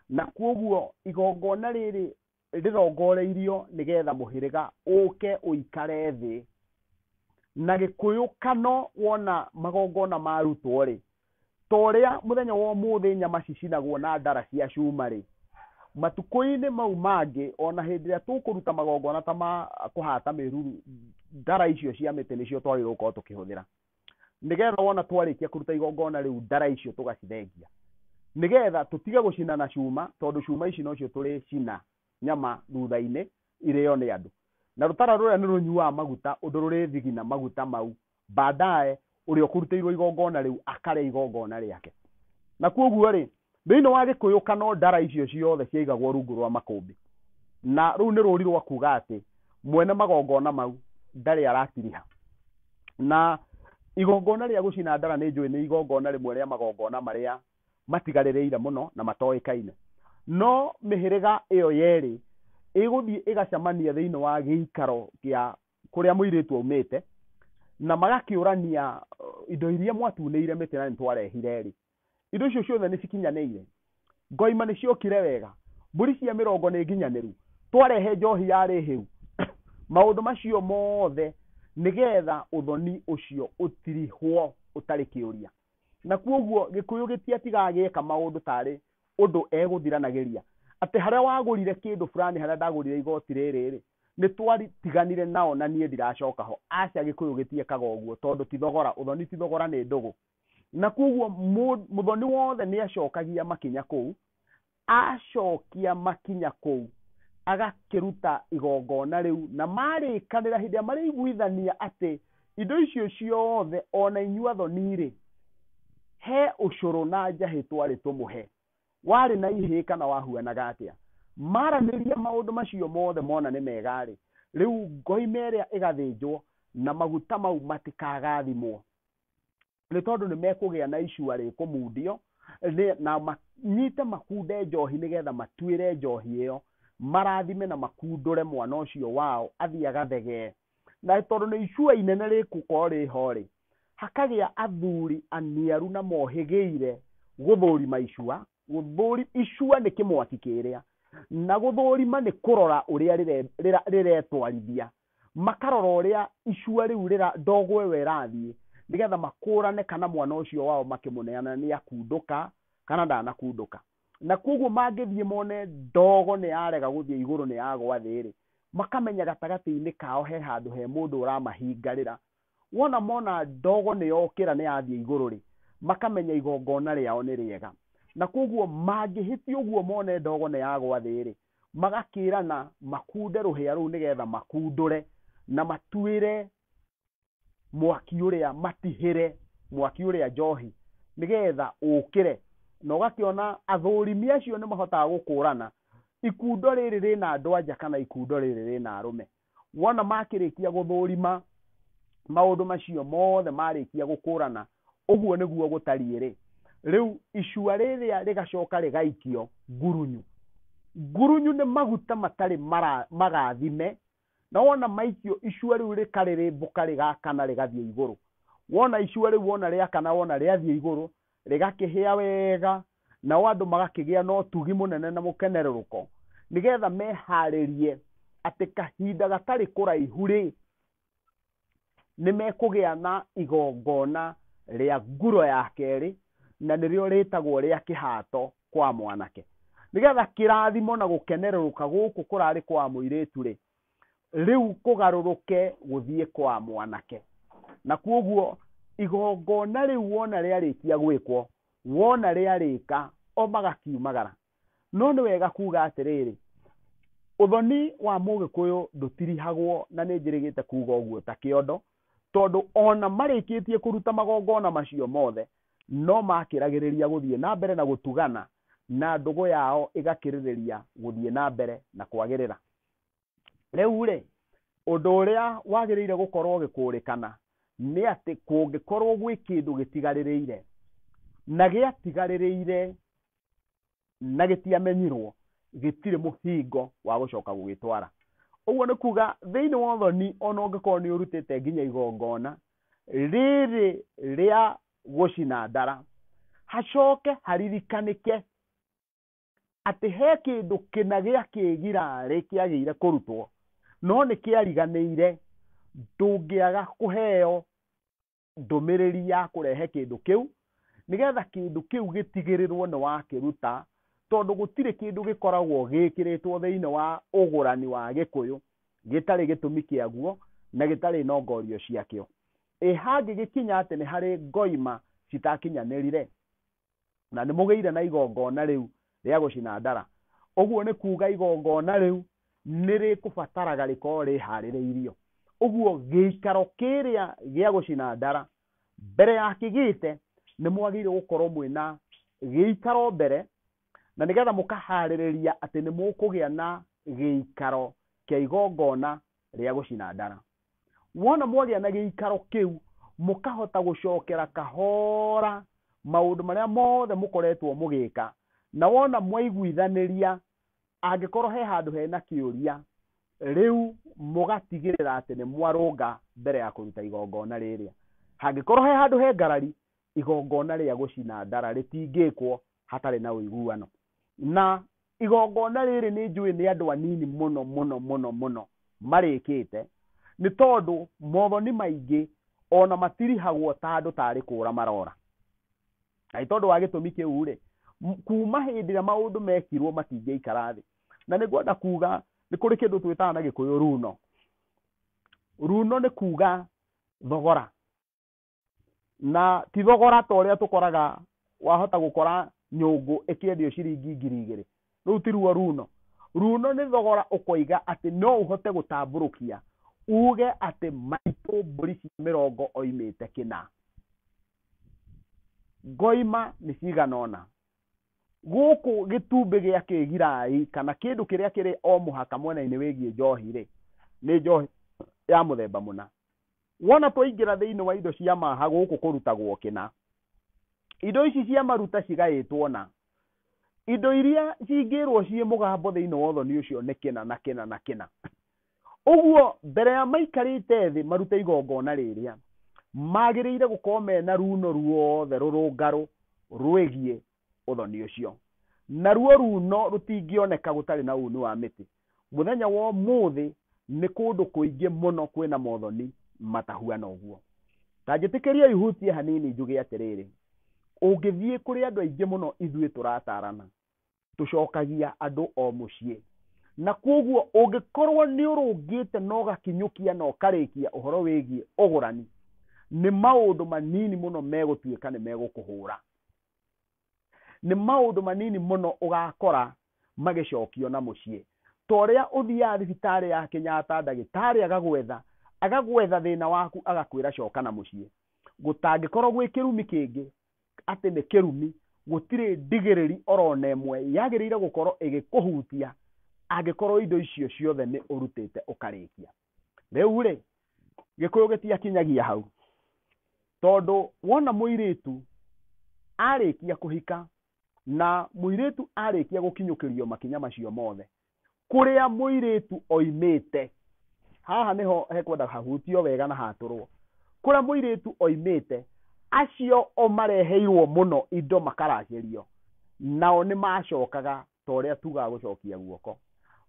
na koguo igongona rĩrĩ rĩrongoreirio nĩgetha mũhĩrĩga ũke ũikare thĩ. Na Gĩkũyũ kano wona magongona marutwo rĩ, torĩa mũthenya wa ũmũthĩ nyama cicinagwo na ndara cia cuma rĩ, matukũ-inĩ mau mangĩ ona hĩndĩ ĩrĩa tũkũruta magongona ta ma kũhata mĩruru, ndara icio cia mĩtĩ nĩcio twagĩrĩirwo gũkorwo tũkĩhũthĩra, nĩgetha wona twarĩkia kũruta igongona rĩu ndara icio tũgacithengia. nigetha tutige gucina na cuma tondu cuma ici nocio turi cina nyama thutha-ini irio ni andu na rutara ruria ni runyuaga maguta undu ruri thigina maguta mau baadaye uria ukurutirwo igongona riu akaria igongona riake na koguo ri thiini wa Gikuyu kana ndara icio ciothe ciaigagwo rungu rwa makumbi na riu ni ruri rwa kuga ati mwene magongona mau ndari aratiriha na igongona ria gucina ndara ni njui ni igongona rimwe ria magongona maria matigarĩrĩire muno na matoĩkaine no mĩhĩrĩga ĩyo yerĩ ĩgũthiĩ ĩgacemania thĩinĩ wa gĩikaro kĩa kũrĩa mũirĩtu aumĩte na magakĩũrania indo iria mwatunĩire mĩtĩ na nĩtwarehire rĩ indo icio ciothe nĩ cikinyanĩire ngoima nĩ ciokire wega mbũri cia mĩrongo nĩ nginyanĩru twarehe njohi yarĩ hĩu maũndũ macio mothe nĩgetha ũthoni ũcio ũtirihwo ũtarĩ kĩũria na koguo Gĩkũyũ gĩtiatigaga gĩeka maũndũ tarĩ ũndũ egũthiranagĩria atĩ harĩa wagũrire kĩndũ fulani harĩa ndagũrire igoti rĩrĩ rĩ nĩ twatiganire nao na niĩ ndiracoka ho aca Gĩkũyũ gĩtiekaga ũguo tondũ ti thogora ũthoni ti thogora nĩ ndũgũ na koguo mũthoni wothe nĩ acokagia makinya kũu acokia makinya kũu agakĩruta igongona rĩu na marĩkanĩra hĩndĩ ĩrĩa marĩiguithania atĩ indo icio ciothe ona inyuĩ athoni rĩ he ucuru na njahĩ twarĩ tũmũhe warĩ na ihĩ kana wahuanaga atĩa maranĩria maũndũ macio mothe mona nĩ mega rĩ rĩu ngoima ĩrĩa ĩgathĩnjwo na maguta mau matikagathimwo nĩ tondũ nĩ mekũgĩa na icua rĩkũmundio na manyite makunde njohi nĩgetha matuĩre njohi ĩyo marathime na makundũre mwana ũcio wao athiĩ agathegee na tondũ nĩ icua inene rĩgũkorwo rĩho rĩ hakagĩa athuri aniaru na mohĩgĩire gũthũrima icua icua nĩ kĩmwaki kĩrĩa na gũthũrima nĩ kũrora ũrĩa rĩretwarithia makarora ũrĩa icua rĩu ndogo ĩyo ĩrathiĩ nĩgetha makũrane kana mwana ũcio wao makĩmũneana nĩ akundũka kana ndanakundũka na koguo mangĩthiĩ mone ndogo nĩ yarega gũthiĩ igũrũ nĩ yagwa thĩ rĩ makamenya gatagatĩ-inĩ kao he handũ he mũndũ ũramahingarĩra wona mona ndogo nĩ yokĩra nĩ yathiĩ igũrũ rĩ makamenya igongona rĩao nĩ rĩega na koguo mangĩhĩtia ũguo mone ndogo nĩ yagwa thĩ rĩ magakĩrana makunde rũhĩa rũu nĩgetha makundũre na matuĩre mwaki ũrĩa matihĩre mwaki ũrĩa njohi nĩgetha ũkĩre na ũgakĩona athũrimi acio nĩ mahotaga gũkũrana ikundo rĩrĩ rĩna andũ anja kana ikundo rĩrĩ rĩna arũme wona makĩrĩkia gũthũrima maũndũ macio mothe marĩkia gũkũrana ũguo nĩguo gũtariĩ rĩ rĩu icua rĩrĩa rĩgacoka rĩgaikio ngurunyu nĩ maguta matarĩ magathime na wona maikio icua rĩu rĩkarĩrĩmbũka rĩgakana rĩgathiĩ igũrũ wona icua rĩu wona rĩakana wona rĩathiĩ igũrũ rĩgakĩhĩa wega nao andũ magakĩgĩa na ũtugi mũnene na mũkenerũrũko nĩgetha meharĩrie atĩ kahinda gatarĩ kũraihu rĩ nĩ mekũgĩa na igongona rĩa nguro ya kerĩ na nĩrĩo rĩtagwo rĩa kĩhato kwa mwanake nĩgetha kĩrathimo na gũkenerũrũka gũkũ kũrarĩ kwa mũirĩtu rĩ rĩu kũgarũrũke gũthiĩ kwa mwanake na koguo igongona rĩu wona rĩarĩkia gwĩkwo wona rĩarĩka o magakiumagara no nĩ wega kuga atĩrĩrĩ ũthoni wa Mũgĩkũyũ ndũtirihagwo na nĩ njĩrĩgĩte kuga ũguo ta kĩondo tondũ ona marĩkĩtie kũruta magongona macio mothe no makĩragĩrĩria gũthiĩ na mbere na gũtugana na ndũgũ yao ĩgakĩrĩrĩria gũthiĩ na mbere na kwagĩrĩra rĩu rĩ ũndũ ũrĩa wagĩrĩire gũkorwo gĩkũrĩkana nĩ atĩ kũngĩkorwo gwĩ kĩndũ gĩtigarĩrĩire na gĩatigarĩrĩire na gĩtiamenyirwo gĩtirĩ mũhingo wa gũcoka gũgĩtwara ũguo nĩ kuga thĩinĩ wa ũthoni ona ũngĩkorwo nĩ ũrutĩte nginya igongona rĩrĩ rĩa gũcina ndara hacoke haririkanĩke atĩ he kĩndũ kĩna gĩa kĩgirarĩ kĩagĩire kũrutwo no nĩ kĩariganĩire ndũngĩaga kũheo ndũmĩrĩri ya kũrehe kĩndũ kĩu nĩgetha kĩndũ kĩu gĩtigĩrĩrwo nĩ wakĩruta tondũ gũtirĩ kĩndũ gĩkoragwo gĩkĩrĩtwo thĩinĩ wa ũgũrani wa Gĩkũyũ gĩtarĩ gĩtũmi kĩaguo na gĩtarĩ nongorio ciakĩo hangĩgĩkinya atĩ nĩ harĩ ngoima citakinyanĩrire na nĩ mũgĩire na igongona rĩu rĩa gũcina ndara. Ũguo nĩ kuuga igongona rĩu nĩ rĩkũbataraga rĩkorwo rĩharĩrĩirio. Ũguo gĩikaro kĩrĩa gĩa gũcina ndara mbere ya kĩgĩte nĩ mwagĩrĩirwo gũkorwo mwĩna gĩikaro mbere, na nĩgetha mũkaharĩrĩria atĩ nĩ mũkũgĩa na gĩikaro kĩa igongona rĩa gũcina ndara. Wona mwagĩa na gĩikaro kĩu, mũkahota gũcokera kahora maũndũ marĩa mothe mũkoretwo mũgĩka, na wona mwaiguithanĩria, angĩkorwo he handũ hena kĩũria, rĩu mũgatigĩrĩra atĩ nĩ mwarũnga mbere ya kũruta igongona rĩrĩa. Hangĩkorwo he handũ he ngarari, igongona rĩa gũcina ndara rĩtingĩkwo hatarĩ na ũiguano. Na igongona rĩrĩ nĩ njũĩ nĩ andũ anini mũno mũno mũno mũno marĩkĩte, nĩ tondũ mothoni maingĩ ona matirihagwo ta andũ tarĩ kũra marora. Na tondũ wa gĩtũmi kĩu rĩ, kuma hĩndĩ ĩrĩa maũndũ mekirwo matingĩikara thĩ. Na nĩngwenda kuga nĩ kũrĩ kĩndũ twĩtaga na Gĩkũyũ runo. Runo nĩ kuga thogora, na ti thogora ta ũrĩa tũkoraga wahota gũkora nyũngũ ĩkĩendio ciringi 2,000. Rĩu ti ruo runo. Runo nĩ thogora ũkoiga atĩ no ũhote gũtambũrũkia, uge atĩ maitũ mbũri cia 40 oimĩte kĩna, ngoima nĩ cigana ũna, gũkũ gĩtumbĩ gĩa kĩgirai kana kĩndũ kĩrĩa kĩrĩ o mũhaka mwena-inĩ wĩgiĩ njohi rĩ, nĩ njohi ya mũthemba mũna. Wona twaingĩra thĩinĩ wa indo cia maha gũkũ kũrutagwo kĩna, indo ici cia maruta cigaĩtwo na indo iria cingĩrwo ciĩ mũgambo thĩinĩ wa ũthoni ũcio nĩ kĩna na kĩna na kĩna. Ũguo mbere ya maikarĩte thĩ marute igongona rĩrĩa, magĩrĩire gũkorwo mena runo ruothe rũrũngarũ rwĩgiĩ ũthoni ũcio. Na ruo runo rũtingĩoneka gũtarĩ na uni wa mĩtĩ. Mũthenya wa ũmũthĩ nĩ kũndũ kũingĩ mũno kwĩna mothoni matahuana ũguo. Ta njĩtĩkĩria ihutie hanini njuge atĩrĩrĩ, ũngĩthiĩ kũrĩ andũ aingĩ mũno ithuĩ tũratarana, tũcokagia andũ o mũciĩ. Na kwoguo ũngĩkorwo nĩ ũrũngĩte na ũgakinyũkia na ũkarĩkia ũhoro wĩgiĩ ũgũrani, nĩ maũndũ manini mũno megũtuĩka nĩ megũkũhũra. Nĩ maũndũ manini mũno ũgakora magĩcokio na mũciĩ. Ta ũrĩa ũthiaga thibitarĩ ya Kenyatta, ndagĩtarĩ agagwetha thĩna waku agakwĩra coka na mũciĩ. Gũtangĩkorwo gwĩ kĩrumi kĩngĩ atĩ nĩ kĩrumi, gũtirĩ ndigĩrĩri orona ĩmwe yagĩrĩire gũkorwo ĩgĩkũhutia angĩkorwo indo icio ciothe nĩ ũrutĩte ũkarĩkia. Rĩu rĩ, Gĩkũyũ gĩtiakinyagia hau, tondũ wona mũirĩtu arĩkia kũhika na mũirĩtu arĩkia gũkinyũkĩrio makinya macio mothe, kũrĩa mũirĩtu oimĩte, haha nĩho hekwenda hahutio wega na hatũrwo. Kũrĩa mũirĩtu oimĩte, acio o mareheirwo mũno indo makaracĩrio, nao nĩ macokaga ta ũrĩa tugaga gũcokia guoko,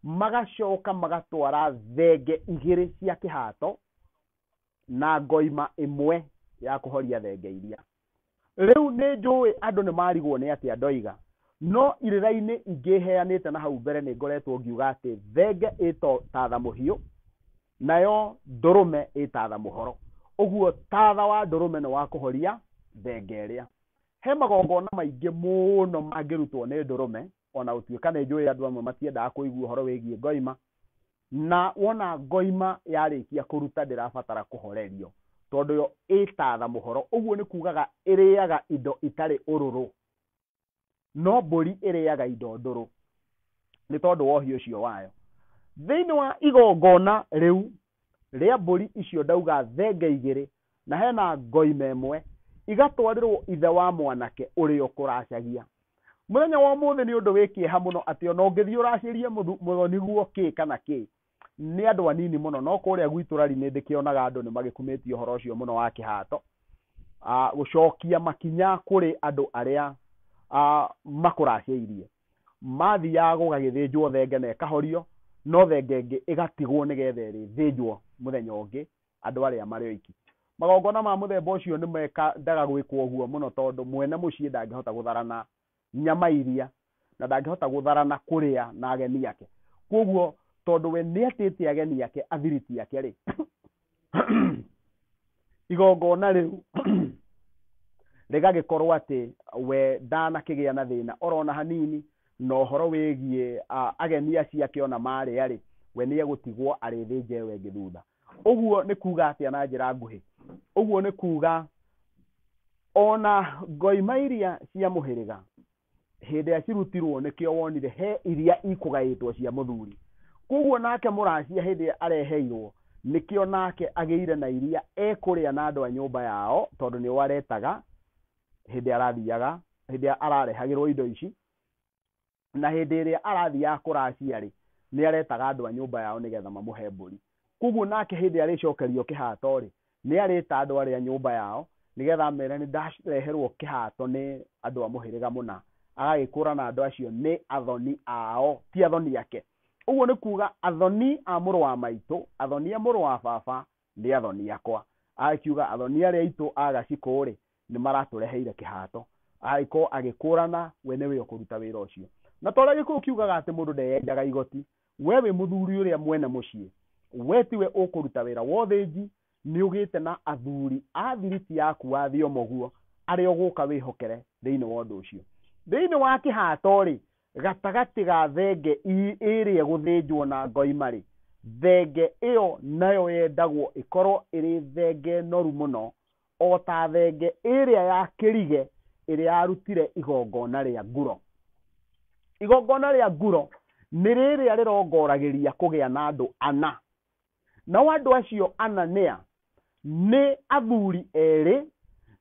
magacoka magatwara thenge 2 cia kĩhato na ngoima 1 ya kũhoria thenge iria. Rĩu nĩ njũĩ andũ nĩ marigwo nĩ atĩ andoiga, no irĩra-inĩ ingĩ heanĩte na hau mbere nĩ ngoretwo ngiuga atĩ thenge ĩto tatha mũhiũ, nayo ndũrũme ĩtatha mũhoro. Ũguo tatha wa ndũrũme nĩ wa kũhoria thenge ĩrĩa. He magongona maingĩ mũno mangĩrutwo nĩ ndũrũme, ona gũtuĩka nĩ njũĩ andũ amwe matiendaga kũigua ũhoro wĩgiĩ ngoima, na wona ngoima yarĩkia kũruta ndĩrabatara kũhorerio, tondũ yo ĩtatha mũhoro. Ũguo nĩ kugaga ĩrĩaga indo itarĩ ũrũrũ, no mbũri ĩrĩaga indo ndũrũ, nĩ tondũ wa ũhiũ ũcio wayo. Thĩinĩ wa igongona rĩu rĩa mbũri icio ndauga thenge 2 na hena ngoima 1, igatwarĩrwo ithe wa mwanake ũrĩa ũkũracagia. Mũthenya wa ũmũthĩ nĩ ũndũ wĩkĩeha mũno atĩ ona ũngĩthiĩ ũracĩrie mũthoni guo kĩ kana kĩ, nĩ andũ anini mũno. No kũrĩa gwitũ rari nĩ ndĩkĩonaga andũ nĩ magĩkumĩtie ũhoro ũcio mũno wa kĩhato, gũcokia makinya kũrĩ andũ arĩa makũracĩirie. Mathiaga gũgagĩthĩnjwo thenge na ĩkahorio, no thenge ĩngĩ ĩgatigwo nĩgetha ĩrĩthĩnjwo mũthenya ũngĩ andũ arĩa marĩ oiki. Magongona ma mũthemba ũcio nĩ mendaga gwĩkwo ũguo mũno, tondũ mwene mũciĩ ndangĩhota gũtharana nyama iria, na ndangĩhota gũtharana kũrĩa na ageni ake. Kwoguo tondũ we nĩ atĩte ageni ake athiriti ake rĩ, igongona rĩu rĩgagĩkorwo atĩ we ndanakĩgĩa na thĩna orona hanini, na ũhoro wĩgiĩ ageni acio akĩona marĩa rĩ, we nĩ egũtigwo arĩthĩnje wengĩ thutha. Ũguo nĩ kuga atĩa na njĩra nguhĩ? Ũguo nĩ kuga ona ngoima iria cia mũhĩrĩga hĩndĩ ya cirutirwo nĩkĩo wonire he iria ikũgaĩtwo cia mũthuri. Koguo nake mũracia hĩndĩ areheirwo nĩkĩo nake agĩire na iria ekũrĩa na andũ a nyũmba yao, tondũ nĩo aretaga hĩndĩ arathiaga, hĩndĩ ararehagĩrwo indo ici, na hĩndĩ ĩrĩa arathiaga kũracia rĩ, nĩ aretaga andũ a nyũmba yao nĩgetha mamũhe mbũri. Koguo nake hĩndĩ arĩcokerio kĩhato rĩ, nĩ arĩta andũ arĩa nyũmba yao nĩgetha amere nĩ ndareherwo kĩhato nĩ andũ a mũhĩrĩga mũna, agagĩkũrana andũ acio nĩ athoni ao, ti athoni ake. Ũguo nĩ kuga athoni a mũrũ wa maitũ, athoni a mũrũ wa baba nĩ athoni akwa. Akiuga athoni arĩa aitũ a Gacikũ rĩ, nĩ maratũreheire kĩhato. Agĩkorwo agĩkũrana we nĩwe ũkũruta wĩra ũcio. Na tondũ Gĩkũyũ kiugaga atĩ mũndũ ndeyenjaga igoti, we wĩ mũthuri ũrĩa mwene mũciĩ, we tiwe ũkũruta wĩra wa ũthĩnji, nĩ ũgĩte na athuri a thiriti yaku wa Thiomũguo arĩa ũgũka wĩhokere thĩinĩ wa ũndũ ũcio. Thĩinĩ wa kĩhato rĩ, gatagatĩ ga thenge ĩrĩa gũthĩnjwo na ngoima rĩ, thenge ĩyo nayo yendagwo ĩkorwo ĩrĩ thenge noru mũno, o ta thenge ĩrĩa ya kĩrige ĩrĩa yarutire igongona rĩa nguro. Igongona rĩa nguro nĩ rĩrĩa rĩrongoragĩria kũgĩa na andũ ana. Nao andũ acio ana nĩ athuri erĩ,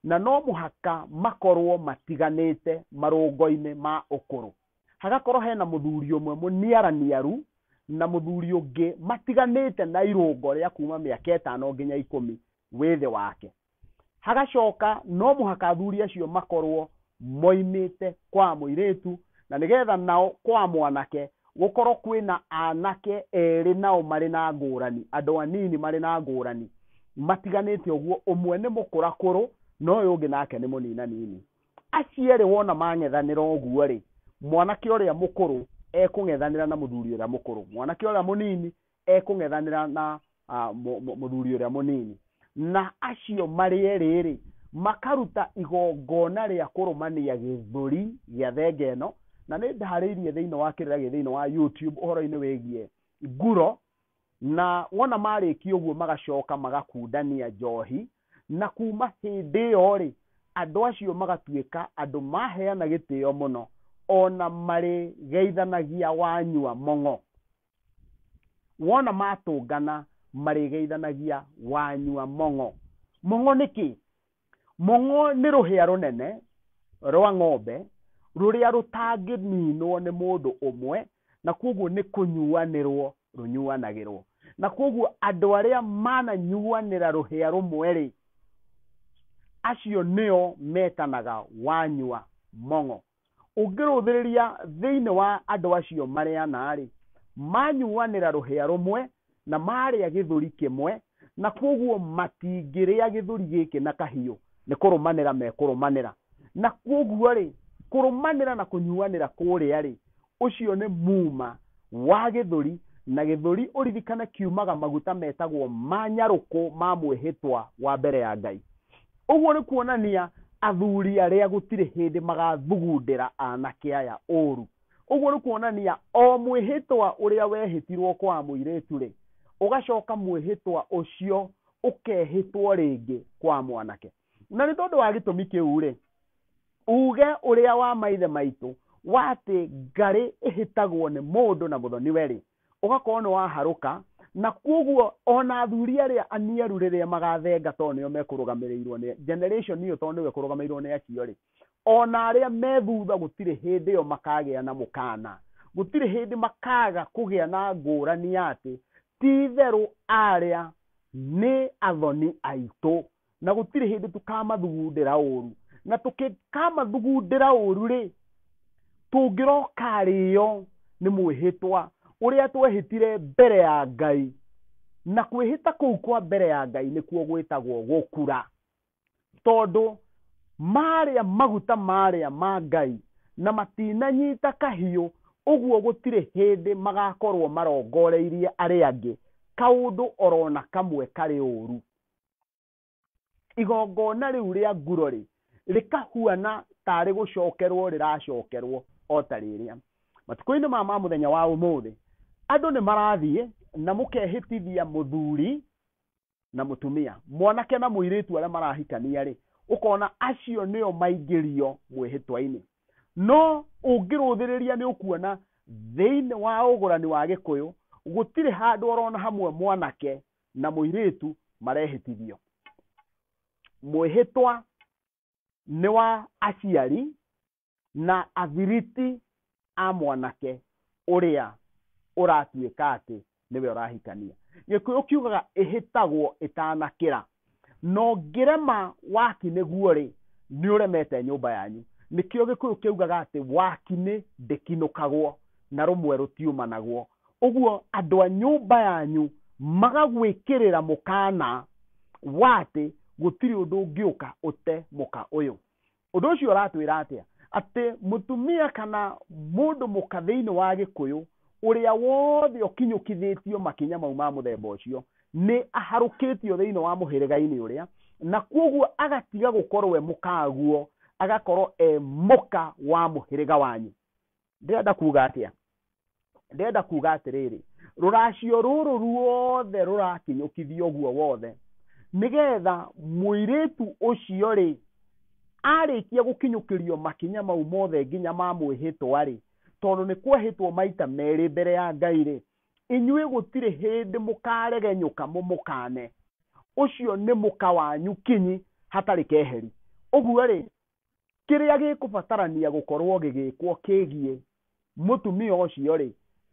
na no mũhaka makorwo matiganĩte marũngo-inĩ ma ũkũrũ. Hagakorwo hena mũthuri ũmwe mũniaraniaru na mũthuri ũngĩ matiganĩte na irũngo rĩa kuma mĩaka 5 nginya 10 wĩthĩ wake. Hagacoka no mũhaka athuri acio makorwo moimĩte kwa mũirĩtu, na nĩgetha nao kwa mwanake gũkorwo kwĩna anake erĩ nao marĩ na ngũrani, andũ anini marĩ na ngũrani matiganĩte ũguo, ũmwe nĩ mũkũrakũrũ no ũyũ ũngĩ nake nĩ mũninanini. Acio erĩ wona mang'ethanĩra ũguo rĩ, mwanake ũrĩa mũkũrũ ekũng'ethanĩra na mũthuri ũrĩa mũkũrũ, mwanake ũrĩa mũnini ekũng'ethanĩra na mũthuri ũrĩa mũnini, na acio marĩ erĩ rĩ, makaruta igongona rĩa kũrũmania gĩthũri gĩa thenge ĩno. Na nĩ ndaharĩirie thĩinĩ wa kĩrĩa thĩinĩ wa YouTube ũhoro-inĩ wĩgiĩ nguro, na wona marĩkia ũguo magacoka magakundania njohi, na kuma hĩndĩ ĩyo rĩ, andũ acio magatuĩka andũ maheana gĩtĩo mũno, ona marĩ geithanagia wanyua mong'o. Wona matũngana marĩ geithanagia wanyua mong'o. Mong'o nĩkĩ? Mong'o nĩ rũhĩa rũnene rwa ng'ombe rũrĩa rũtangĩninwo nĩ mũndũ ũmwe, na koguo nĩ kũnyuanĩrwo rũnyuanagĩrwo. Na koguo andũ arĩa mananyuanĩra rũhĩa rũmwe rĩ, acio nĩo metanaga wanyua mong'o. Ũngĩrũthĩrĩria thĩinĩ wa andũ acio marĩ ana rĩ, manyuanĩra rũhĩa rũmwe na marĩa gĩthũri kĩmwe, na koguo matingĩrĩa gĩthũri gĩkĩ na kahiũ, nĩ kũrũmanĩra mekũrũmanĩra. Na koguo rĩ, kũrũmanĩra na kũnyuanĩra kũrĩa rĩ, ũcio nĩ muma wa gĩthũri, na gĩthũri ũririkane kiumaga maguta metagwo manyarũkũ ma mwĩhĩtwa wa mbere ya Ngai. Ũguo nĩ kuonania athuri arĩa gũtirĩ hĩndĩ magathugundĩra anake aya ũru. Ũguo nĩ kuonania o mwĩhĩtwa ũrĩa wehĩtirwo kwa mũirĩtu rĩ, ũgacoka mwĩhĩtwa ũcio ũkehĩtwo rĩngĩ kwa mwanake. Na nĩ tondũ wa gĩtũmi kĩu rĩ, uge ũrĩa wa maithe maitũ wa atĩ ngarĩ ĩhĩtagwo nĩ mũndũ na mũthoniwe rĩ, ũgakorwo nĩ waharũka, na koguo ona athuri arĩa aniaru rĩrĩa magathenga tondũ nĩo mekũrũgamĩrĩirwo nĩ generation ĩyo, tondũ nĩwe kũrũgamĩrĩirwo nĩ acio rĩ, ona arĩa me thutha gũtirĩ hĩndĩ ĩyo makagĩa na mũkana, gũtirĩ hĩndĩ makaga kũgĩa na ngũrani atĩ ti therũ arĩa nĩ athoni aitũ, na gũtirĩ hĩndĩ tũkamathugundĩra ũru. Na tũkamathugundĩra ũru rĩ, tũngĩroka rĩo nĩ mwĩhĩtwa ũrĩa twehĩtire mbere ya Ngai, na kwĩhĩta kũu kwa mbere ya Ngai nĩkuo gwĩtagwo gũkura, tondũ marĩa maguta marĩa ma Ngai na matinanyita kahiũ, ũguo gũtirĩ hĩndĩ magakorwo marongoreirie arĩa angĩ kaũndũ orona kamwe karĩ ũru. Igongona rĩu rĩa nguro rĩ, rikahuana tarĩ gũcokerwo rĩracokerwo o ta rĩrĩa. Matukũ-inĩ ma mũthenya wa ũmũthĩ andũ nĩ marathiĩ na mũkehĩtithia mũthuri na mũtumia, mwanake na mũirĩtu arĩa marahikania rĩ, ũkona acio nĩo maingĩrio mwĩhĩtwa-inĩ. No ũngĩrũthĩrĩria nĩ ũkuona thĩinĩ wa ũgũrani wa Gĩkũyũ gũtirĩ handũ orona hamwe mwanake na mũirĩtu marehĩtithio. Mwĩhĩtwa nĩ wa aciari na athiriti a mwanake ũrĩa ũratuĩka atĩ nĩwe ũrahikania. Gĩkũyũ kiugaga ĩhĩtagwo ĩtanakĩra, no ngĩrema waki nĩguo rĩ nĩ ũremete nyũmba yanyu. Nĩkĩo Gĩkũyũ kiugaga atĩ waki-nĩ ndĩkinũkagwo na rũmwe rũtiumanagwo. Ũguo andũ a nyũmba yanyu magagwĩkĩrĩra mũkana wa atĩ gũtirĩ ũndũ ũngĩũka ũte mũka ũyũ. Ũndũ ũcio ũratwĩra atĩa? Atĩ mũtumia kana mũndũ mũka thĩinĩ wa Gĩkũyũ ũrĩa wothe ũkinyũkithĩtio makinya mau ma mũthemba ũcio nĩ aharũkĩtio thĩinĩ wa mũhĩrĩga-inĩ ũrĩa, na kwoguo agatiga gũkorwo e mũkaguo, agakorwo e mũka wa mũhĩrĩga wanyu. Ndĩrenda kuuga atĩa? Ndĩrenda kuuga atĩrĩrĩ, rũracio rũrũ ruothe rũrakinyũkithio guo wothe nĩgetha mũirĩtu ũcio rĩ arĩkia gũkinyũkĩrio makinya mau mothe nginya ma mwĩhĩtwa rĩ, tondũ nĩ kwehĩtwo maita merĩ mbere ya Ngai rĩ, inyuĩ gũtirĩ hĩndĩ mũkaregenyũka mũmũkane. Ũcio nĩ mũka wanyu kinyi hatarĩ keheri. Ũguo rĩ, kĩrĩa gĩkũbatarania gũkorwo gĩgĩkwo kĩgiĩ mũtumia ũcio rĩ,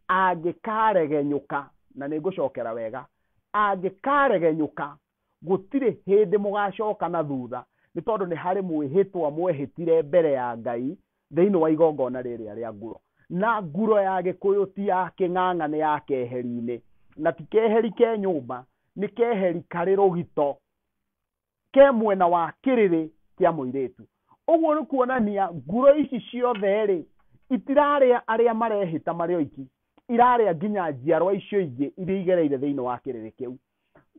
angĩkaregenyũka, na nĩ ngũcokera wega, angĩkaregenyũka gũtirĩ hĩndĩ mũgacoka na thutha, nĩ tondũ nĩ harĩ mwĩhĩtwa mwehĩtire mbere ya Ngai thĩinĩ wa igongona rĩrĩa rĩa nguro. Na nguro ya Gĩkũyũ ti ya kĩng'ang'a, nĩ ya keheri-inĩ, na ti keheri ke nyũmba, nĩ keheri karĩ rũgito ke mwena wa kĩrĩrĩ kĩa mũirĩtu. Ũguo nĩ kuonania nguro ici ciothe rĩ itirarĩa arĩa marehĩta marĩ oiki, irarĩa nginya njiarwa icio ingĩ iria igereire thĩinĩ wa kĩrĩrĩ kĩu.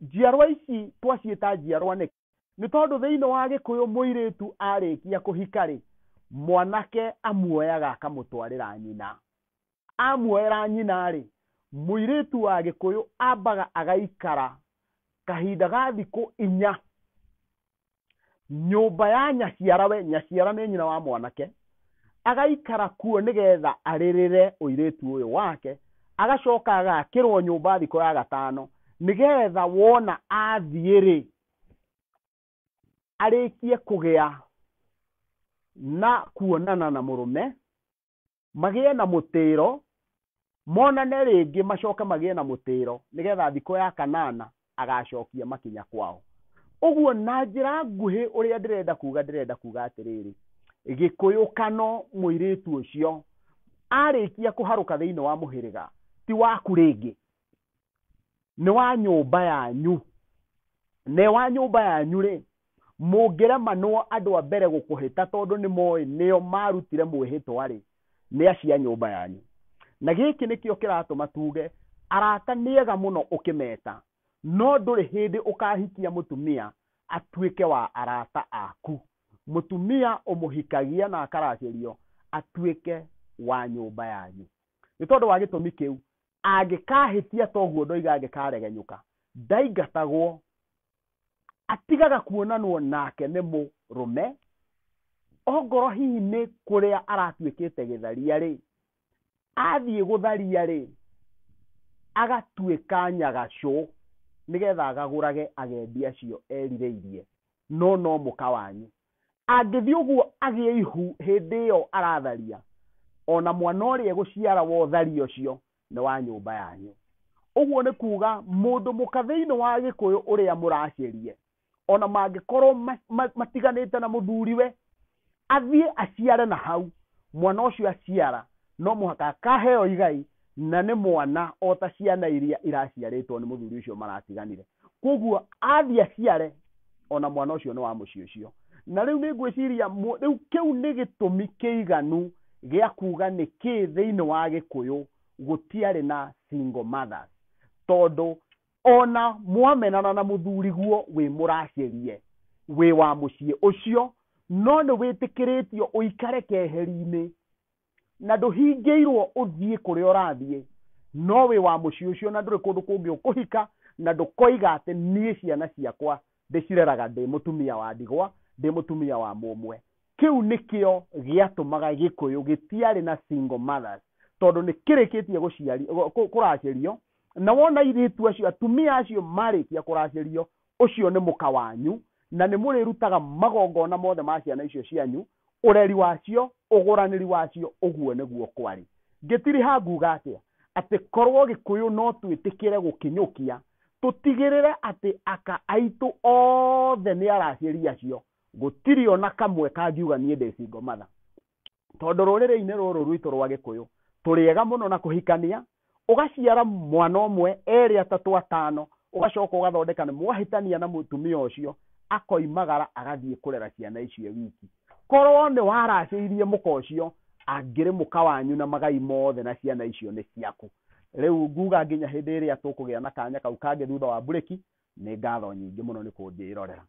Njiarwa ici twaciĩta njiarwa nĩ tondũ thĩinĩ wa Gĩkũyũ mũirĩtu arĩkia kũhika rĩ, mwanake amuoyaga akamũtwarĩra nyina. Amuoyera nyina rĩ, mũirĩtu wa Gĩkũyũ ambaga agaikara kahinda ga thikũ 4 nyũmba ya nyaciarawe. Nyaciara nĩ nyina wa mwanake. Agaikara kuo nĩgetha arĩrĩre ũirĩtu ũyũ wake, agacoka agakĩrwo nyũmba thikũ ya 5 nĩgetha wona athiĩ rĩ, arĩkie kũgĩa na kuonana na mũrũme, magĩe na mũtĩro, monane rĩngĩ macoke magĩe na mũtĩro, nĩgetha thikũ ya 8 agacokia makinya kwao. Ũguo na njĩra nguhĩ ũrĩa ndĩrenda kuuga atĩrĩrĩ, Gĩkũyũkano mũirĩtu ũcio arĩkia kũharũka thĩinĩ wa mũhĩrĩga ti waku rĩngĩ, nĩ wa nyũmba yanyu. Ne wa nyũmba yanyu rĩ, mũngĩremanwo andũ a mbere gũkũhĩta tondũ nĩ moĩ nĩo marutire mwĩhĩtwa rĩ, nĩ acia nyũmba yanyu. Na gĩkĩ nĩkĩo kĩratũma tuge arata nĩega mũno ũkĩmeta, no ndũrĩ hĩndĩ ũkahikia mũtumia atuĩke wa arata aku. Mũtumia ũmũhikagia na akaracĩrio atuĩke wa nyũmba yanyu. Nĩ tondũ wa gĩtũmi kĩu, angĩkahĩtia toguo ndoiga angĩkaregenyũka, ndaingatagwo, atigaga kuonanwo nake nĩ mũrũme, ongorwo hihi nĩ kũrĩa aratuĩkĩte gĩtharia rĩ, athiĩ gũtharia rĩ, agatuĩka nyagacũ nĩgetha agagũrage agendi acio erirĩirie, no mũka wanyu. Angĩthiĩ ũguo agĩe ihu hĩndĩ ĩyo aratharia, ona mwana ũrĩa egũciara wotharia ũcio nĩ wa nyũmba yanyu. Ũguo nĩ kuuga mũndũ mũka thĩinĩ wa Gĩkũyũ ũrĩa mũracĩrie, ona mangĩkorwo matiganĩte na mũthuriwe, athiĩ aciare na hau, mwana ũcio aciara no mũhaka akaheo igai, na nĩ mwana o ta ciana iria iraciarĩtwo nĩ mũthuri ũcio maratiganire. Koguo athiĩ aciare, ona mwana ũcio nĩ wa mũciĩ ũcio. Na rĩu nĩ ngwĩciria rĩu kĩu nĩ gĩtũmi kĩiganu gĩa kuuga nĩ kĩ thĩinĩ wa Gĩkũyũ gũtiarĩ na single mothers, tondũ ona mwamenana na mũthuri guo wĩ mũracĩrie, wĩ wa mũciĩ ũcio, no nĩ wĩtĩkĩrĩtio ũikare keheri-inĩ na ndũhingĩirwo ũthiĩ kũrĩa ũrathiĩ, no wĩ wa mũciĩ ũcio na ndũrĩ kũndũ kũngĩ ũkũhika, na ndũkoiga atĩ niĩ ciana ciakwa ndĩcireraga ndĩ mũtumia wa ndigwa, ndĩ mũtumia wa mũmwe. Kĩu nĩkĩo gĩatũmaga Gĩkũyũ gĩtiarĩ na single mothers, tondũ nĩ kĩrĩkĩtie kũracĩrio, na wona airĩtu acio, atumia acio marĩkia kũracĩrio, ũcio nĩ mũka wanyu, na nĩ mũrĩrutaga magongona mothe ma ciana icio cianyu, ũreri wacio, ũgũranĩri wacio, ũguo nĩguo kwarĩ. Ngĩtirĩ hanguga atĩ korwo Gĩkũyũ no twĩtĩkĩre gũkinyũkia, tũtigĩrĩre atĩ aka aitũ othe nĩ aracĩri acio, gũtirĩ ona kamwe kangiuga niĩ ndĩ single mother. Tondũ rũrĩrĩ-inĩ rũrũ rwitũ rwa Gĩkũyũ tũrĩega mũno na kũhikania, ũgaciara mwana ũmwe, erĩ, atatũ, atano, ũgacoka ũgathondeka nĩ mwahĩtania na mũtumia ũcio, akoimagara agathiĩ kũrera ciana icio wiki. Korwo nĩ waracĩirie mũka ũcio, angĩrĩ mũka wanyu na magai mothe na ciana icio nĩ ciaku. Rĩu nguga nginya hĩndĩ ĩrĩa tũkũgĩa na kanya kau kangĩ thutha wa bureki, nĩ ngatho nyingĩ mũno nĩ kũnjĩrorera.